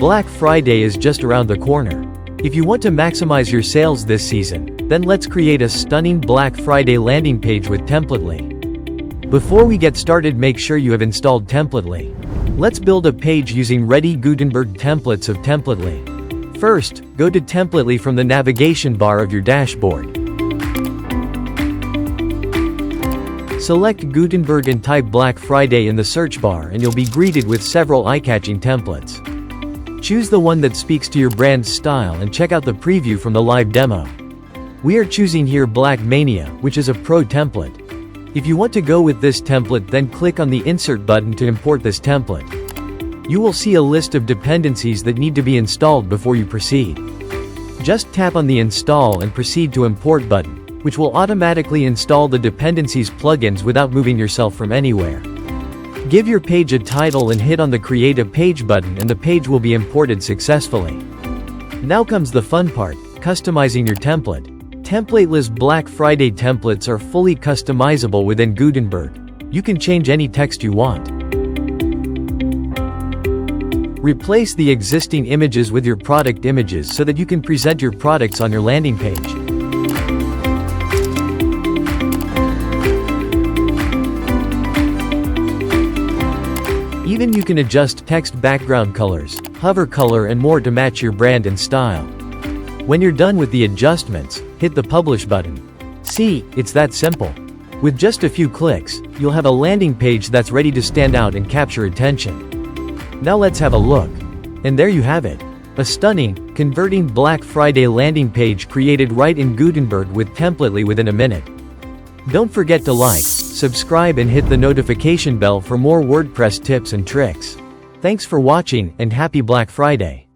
Black Friday is just around the corner. If you want to maximize your sales this season, then let's create a stunning Black Friday landing page with Templately. Before we get started, make sure you have installed Templately. Let's build a page using ready Gutenberg templates of Templately. First, go to Templately from the navigation bar of your dashboard. Select Gutenberg and type Black Friday in the search bar and you'll be greeted with several eye-catching templates. Choose the one that speaks to your brand's style and check out the preview from the live demo. We are choosing here Black Mania, which is a pro template. If you want to go with this template, then click on the Insert button to import this template. You will see a list of dependencies that need to be installed before you proceed. Just tap on the Install and Proceed to Import button, which will automatically install the dependencies plugins without moving yourself from anywhere. Give your page a title and hit on the Create a Page button and the page will be imported successfully. Now comes the fun part, customizing your template. Templately's Black Friday templates are fully customizable within Gutenberg. You can change any text you want. Replace the existing images with your product images so that you can present your products on your landing page. Even you can adjust text background colors, hover color and more to match your brand and style. When you're done with the adjustments, hit the Publish button. See, it's that simple. With just a few clicks, you'll have a landing page that's ready to stand out and capture attention. Now let's have a look. And there you have it. A stunning, converting Black Friday landing page created right in Gutenberg with Templately within a minute. Don't forget to like, subscribe and hit the notification bell for more WordPress tips and tricks. Thanks for watching and happy Black Friday.